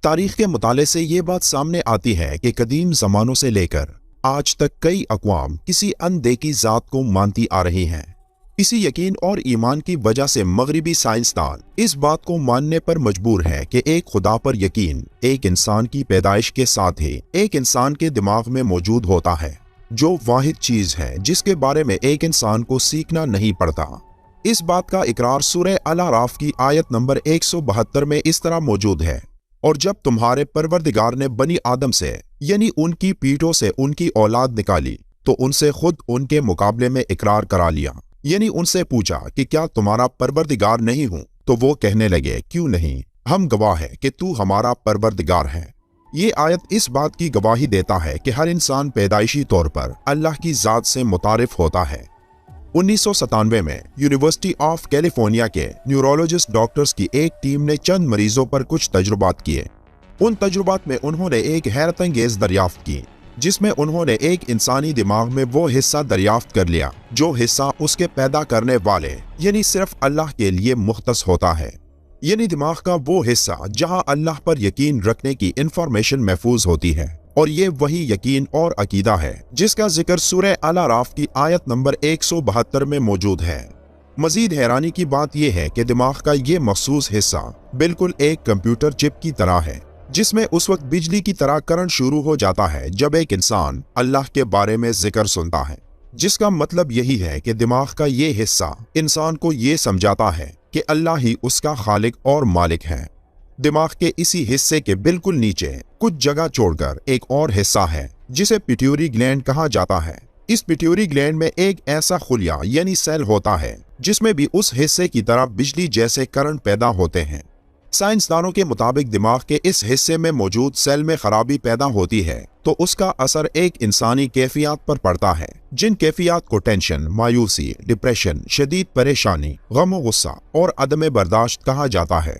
तारीख के मुताले से ये बात सामने आती है कि कदीम ज़मानों से लेकर आज तक कई अक़वाम किसी अनदेखी ज़ात को मानती आ रही हैं। इसी यकीन और ईमान की वजह से मगरिबी साइंसदान इस बात को मानने पर मजबूर है कि एक खुदा पर यकीन एक इंसान की पैदाइश के साथ ही एक इंसान के दिमाग में मौजूद होता है, जो वाहिद चीज़ है जिसके बारे में एक इंसान को सीखना नहीं पड़ता। इस बात का इकरार सूरह अल-आराफ की आयत नंबर 172 में इस तरह मौजूद है, और जब तुम्हारे परवरदिगार ने बनी आदम से यानी उनकी पीठों से उनकी औलाद निकाली तो उनसे खुद उनके मुकाबले में इकरार करा लिया, यानी उनसे पूछा कि क्या तुम्हारा परवरदिगार नहीं हूं? तो वो कहने लगे, क्यों नहीं, हम गवाह है कि तू हमारा परवरदिगार है। ये आयत इस बात की गवाही देता है कि हर इंसान पैदाइशी तौर पर अल्लाह की ज़ात से मुतारिफ होता है। 1997 में यूनिवर्सिटी ऑफ कैलिफोर्निया के न्यूरोलॉजिस्ट डॉक्टर्स की एक टीम ने चंद मरीजों पर कुछ तजुर्बात किए। उन तजुर्बात में उन्होंने एक हैरतअंगेज दरियाफ्त की, जिसमें उन्होंने एक इंसानी दिमाग में वो हिस्सा दरियाफ्त कर लिया जो हिस्सा उसके पैदा करने वाले यानी सिर्फ अल्लाह के लिए मुख्तस होता है, यानी दिमाग का वो हिस्सा जहां अल्लाह पर यकीन रखने की इंफॉर्मेशन महफूज होती है। और ये वही यकीन और अकीदा है जिसका जिक्र सूरह अल-आराफ की आयत नंबर 172 में मौजूद है। मजीद हैरानी की बात यह है कि दिमाग का ये मखसूस हिस्सा बिल्कुल एक कंप्यूटर चिप की तरह है, जिसमें उस वक्त बिजली की तरह करंट शुरू हो जाता है जब एक इंसान अल्लाह के बारे में जिक्र सुनता है, जिसका मतलब यही है कि दिमाग का ये हिस्सा इंसान को ये समझाता है कि अल्लाह ही उसका खालिक और मालिक है। दिमाग के इसी हिस्से के बिल्कुल नीचे कुछ जगह छोड़कर एक और हिस्सा है जिसे पिट्यूटरी ग्लैंड कहा जाता है। इस पिट्यूटरी ग्लैंड में एक ऐसा खुलिया यानी सेल होता है जिसमें भी उस हिस्से की तरह बिजली जैसे करंट पैदा होते हैं। साइंसदानों के मुताबिक दिमाग के इस हिस्से में मौजूद सेल में खराबी पैदा होती है तो उसका असर एक इंसानी कैफियत पर पड़ता है, जिन कैफियत को टेंशन, मायूसी, डिप्रेशन, शदीद परेशानी, गम, गुस्सा और अदम बर्दाश्त कहा जाता है।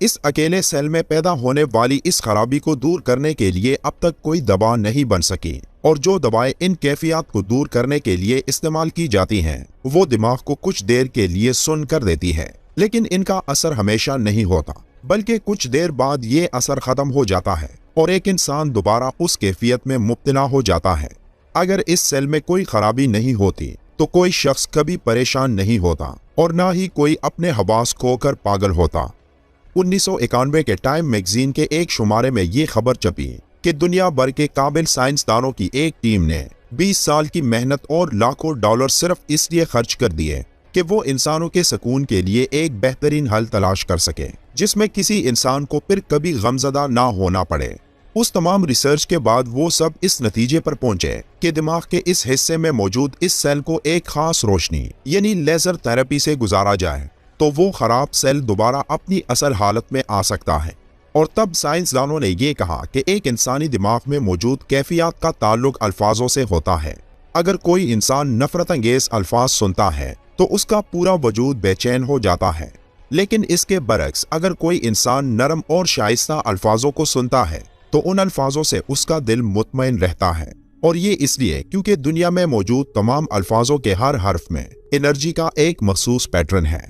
इस अकेले सेल में पैदा होने वाली इस खराबी को दूर करने के लिए अब तक कोई दवा नहीं बन सकी, और जो दवाएं इन कैफियत को दूर करने के लिए इस्तेमाल की जाती हैं वो दिमाग को कुछ देर के लिए सुन्न कर देती है, लेकिन इनका असर हमेशा नहीं होता, बल्कि कुछ देर बाद ये असर खत्म हो जाता है और एक इंसान दोबारा उस कैफियत में मुब्तला हो जाता है। अगर इस सेल में कोई खराबी नहीं होती तो कोई शख्स कभी परेशान नहीं होता और ना ही कोई अपने हवास खोकर पागल होता। 1991 के टाइम मैगजीन के एक शुमारे में ये खबर छपी कि दुनिया भर के काबिल साइंसदानों की एक टीम ने 20 साल की मेहनत और लाखों डॉलर सिर्फ इसलिए खर्च कर दिए कि वो इंसानों के सुकून के लिए एक बेहतरीन हल तलाश कर सके जिसमें किसी इंसान को फिर कभी गमज़दा ना होना पड़े। उस तमाम रिसर्च के बाद वो सब इस नतीजे पर पहुंचे कि दिमाग के इस हिस्से में मौजूद इस सेल को एक खास रोशनी यानी लेजर थेरेपी से गुजारा जाए तो वो खराब सेल दोबारा अपनी असल हालत में आ सकता है। और तब साइंसदानों ने यह कहा कि एक इंसानी दिमाग में मौजूद कैफियत का ताल्लुक अल्फाजों से होता है। अगर कोई इंसान नफरत अंगेज अल्फाज सुनता है तो उसका पूरा वजूद बेचैन हो जाता है, लेकिन इसके बरक्स अगर कोई इंसान नरम और शाइस्ता अल्फाजों को सुनता है तो उन अल्फाजों से उसका दिल मुतमईन रहता है। और ये इसलिए क्योंकि दुनिया में मौजूद तमाम अल्फाजों के हर हर्फ में एनर्जी का एक मखसूस पैटर्न है।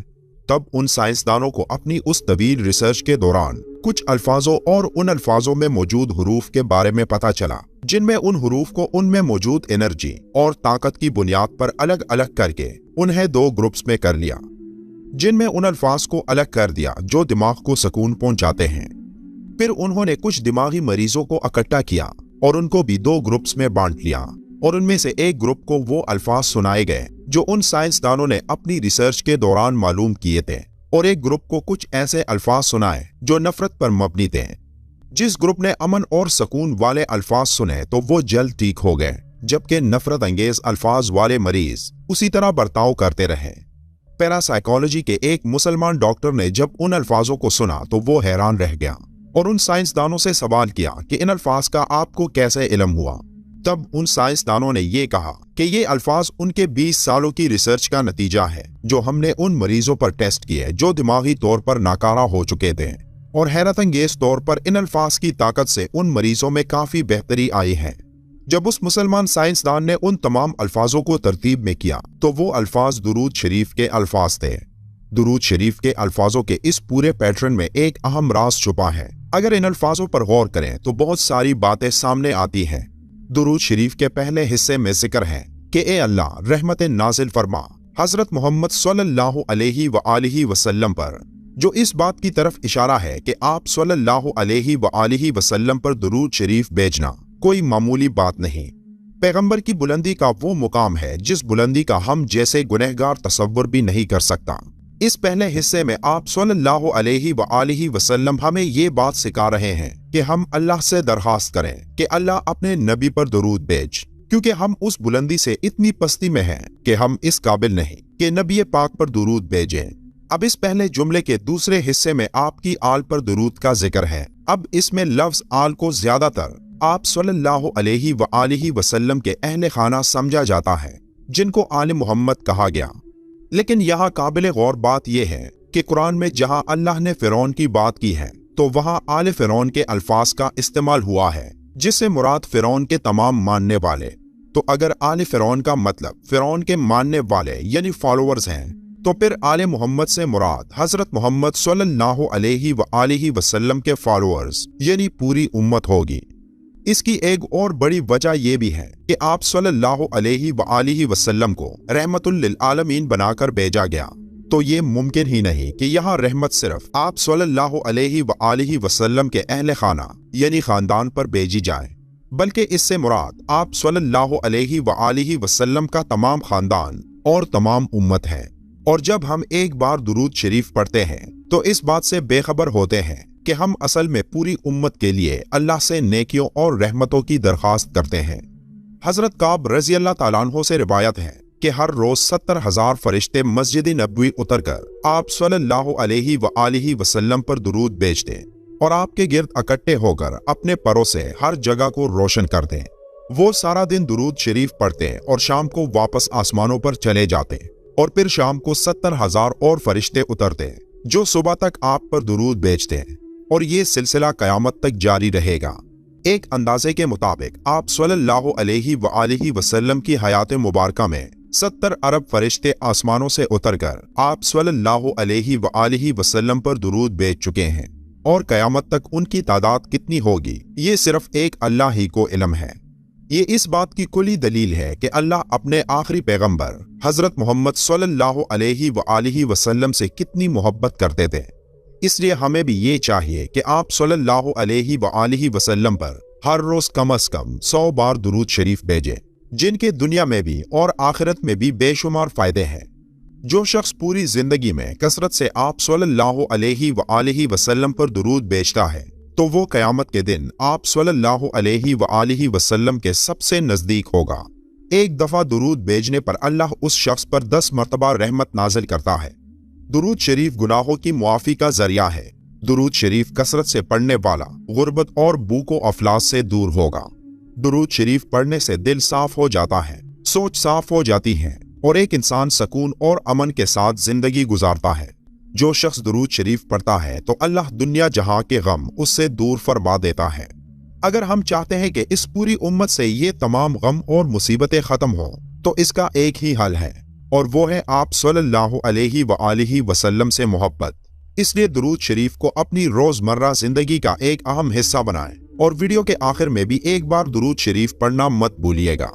तब उन साइंसदानों को अपनी उस तवील रिसर्च के दौरान कुछ अल्फाजों और उन अल्फाजों में मौजूद हुरूफ के बारे में पता चला जिनमें उन हुरूफ को उनमें मौजूद एनर्जी और ताकत की बुनियाद पर अलग अलग करके उन्हें दो ग्रुप्स में कर लिया, जिनमें उन अल्फाज को अलग कर दिया जो दिमाग को सुकून पहुंचाते हैं। फिर उन्होंने कुछ दिमागी मरीजों को इकट्ठा किया और उनको भी दो ग्रुप्स में बांट लिया, और उनमें से एक ग्रुप को वो अल्फाज सुनाए गए जो उन साइंसदानों ने अपनी रिसर्च के दौरान मालूम किए थे, और एक ग्रुप को कुछ ऐसे अल्फाज सुनाए जो नफरत पर मबनी थे। जिस ग्रुप ने अमन और सुकून वाले अल्फाज सुने तो वो जल्द ठीक हो गए, जबकि नफरत अंगेज अल्फाज वाले मरीज उसी तरह बर्ताव करते रहे। पैरासाइकोलॉजी के एक मुसलमान डॉक्टर ने जब उन अल्फाजों को सुना तो वो हैरान रह गया और उन साइंसदानों से सवाल किया कि इन अल्फाज का आपको कैसे इल्म हुआ। तब उन साइंसदानों ने यह कहा कि ये अल्फाज उनके 20 सालों की रिसर्च का नतीजा है जो हमने उन मरीजों पर टेस्ट किए जो दिमागी तौर पर नाकारा हो चुके थे, और हैरत अंगेज तौर पर इन अल्फाज की ताकत से उन मरीजों में काफी बेहतरी आई है। जब उस मुसलमान साइंसदान ने उन तमाम अल्फाजों को तरतीब में किया तो वो अल्फाज दुरूद शरीफ के अल्फाज थे। दुरूद शरीफ के अल्फाजों के इस पूरे पैटर्न में एक अहम राज छुपा है। अगर इन अल्फाजों पर गौर करें तो बहुत सारी बातें सामने आती हैं। दुरूद शरीफ के पहले हिस्से में जिक्र है कि ए अल्लाह रहमत नाजिल फरमा हजरत मोहम्मद सल्लल्लाहु अलैहि व आलिहि वसल्लम पर, जो इस बात की तरफ इशारा है कि आप सल्लल्लाहु अलैहि व आलिहि वसल्लम पर दुरूद शरीफ भेजना कोई मामूली बात नहीं। पैगंबर की बुलंदी का वो मुकाम है जिस बुलंदी का हम जैसे गुनहगार तसव्वुर भी नहीं कर सकता। इस पहले हिस्से में आप सल्लल्लाहु अलैहि व आलिहि वसल्लम हमें ये बात सिखा रहे हैं कि हम अल्लाह से दरखास्त करें कि अल्लाह अपने नबी पर दुरूद भेज, क्योंकि हम उस बुलंदी से इतनी पस्ती में हैं कि हम इस काबिल नहीं कि नबी पाक पर दुरूद भेजें। अब इस पहले जुमले के दूसरे हिस्से में आपकी आल पर दुरूद का जिक्र है। अब इसमें लफ्ज आल को ज्यादातर आप सल्लल्लाहु अलैहि व आलिहि वसल्लम के अहले खाना समझा जाता है, जिनको आले मोहम्मद कहा गया। लेकिन यहाँ काबिल गौर बात यह है कि कुरान में जहाँ अल्लाह ने फिरौन की बात की है तो वहाँ आले फिरौन के अल्फाज का इस्तेमाल हुआ है, जिससे मुराद फिरौन के तमाम मानने वाले। तो अगर आले फिरौन का मतलब फिरौन के मानने वाले यानी फॉलोअर्स हैं, तो फिर आले मोहम्मद से मुराद हजरत मोहम्मद सल्लल्लाहु अलैहि व आलिहि वसल्लम के फॉलोअर्स यानी पूरी उम्मत होगी। इसकी एक और बड़ी वजह यह भी है कि आप सल्लल्लाहु अलैहि व आलिहि वसल्लम को रहमतुल लिल आलमीन बनाकर भेजा गया, तो ये मुमकिन ही नहीं कि यहाँ रहमत सिर्फ आप सल्लल्लाहु अलैहि व आलिहि वसल्लम के अहले खाना यानी खानदान पर भेजी जाए, बल्कि इससे मुराद आप सल्लल्लाहु अलैहि व आलिहि वसल्लम का तमाम खानदान और तमाम उम्मत है। और जब हम एक बार दुरूद शरीफ पढ़ते हैं तो इस बात से बेखबर होते हैं कि हम असल में पूरी उम्मत के लिए अल्लाह से नेकियों और रहमतों की दरख्वास्त करते हैं। हजरत काब रजी अल्लाह ताला अन्हु से रिवायत है कि हर रोज 70,000 फरिश्ते मस्जिद नबवी उतरकर आप सल्लल्लाहु अलैहि व आलिहि वसल्लम पर दुरूद भेजते और आपके गिर्द इकट्ठे होकर अपने परों से हर जगह को रोशन करते। वो सारा दिन दुरूद शरीफ पढ़ते और शाम को वापस आसमानों पर चले जाते, और फिर शाम को 70,000 और फरिश्ते उतरते जो सुबह तक आप पर दुरूद भेजते हैं, और ये सिलसिला कयामत तक जारी रहेगा। एक अंदाजे के मुताबिक आप सल्लल्लाहु अलैहि व आलिहि वसल्लम की हयात मुबारका में 70 अरब फरिश्ते आसमानों से उतरकर आप सल्लल्लाहु अलैहि व आलिहि वसल्लम पर दुरूद भेज चुके हैं, और कयामत तक उनकी तादाद कितनी होगी ये सिर्फ एक अल्लाह ही को इल्म है। ये इस बात की कुली दलील है कि अल्लाह अपने आखिरी पैगंबर हजरत मोहम्मद सल्लल्लाहु अलैहि व आलिहि वसल्लम से कितनी मोहब्बत करते थे। इसलिए हमें भी ये चाहिए कि आप सल्लल्लाहु अलैहि व आलिहि वसल्लम पर हर रोज कम से कम 100 बार दुरूद शरीफ भेजें, जिनके दुनिया में भी और आखिरत में भी बेशुमार फायदे हैं। जो शख्स पूरी जिंदगी में कसरत से आप सल्लल्लाहु अलैहि व आलिहि वसल्लम पर दुरूद भेजता है, तो वो कयामत के दिन आप सल्लल्लाहु अलैहि व आलिहि वसल्लम के सबसे नजदीक होगा। एक दफा दुरूद भेजने पर अल्लाह उस शख्स पर 10 मरतबा रहमत नाजिल करता है। दुरूद शरीफ गुनाहों की मुआफी का जरिया है। दुरूद शरीफ कसरत से पढ़ने वाला गुर्बत और भूखो अफलास से दूर होगा। दुरूद शरीफ पढ़ने से दिल साफ हो जाता है, सोच साफ हो जाती है, और एक इंसान सुकून और अमन के साथ जिंदगी गुजारता है। जो शख्स दुरूद शरीफ पढ़ता है तो अल्लाह दुनिया जहां के गम उससे दूर फरमा देता है। अगर हम चाहते हैं कि इस पूरी उम्मत से ये तमाम गम और मुसीबतें खत्म हो, तो इसका एक ही हल है, और वो है आप सल्लल्लाहु अलैहि व आलिहि वसल्लम से मोहब्बत। इसलिए दुरूद शरीफ को अपनी रोजमर्रा जिंदगी का एक अहम हिस्सा बनाएं, और वीडियो के आखिर में भी एक बार दुरूद शरीफ पढ़ना मत भूलिएगा।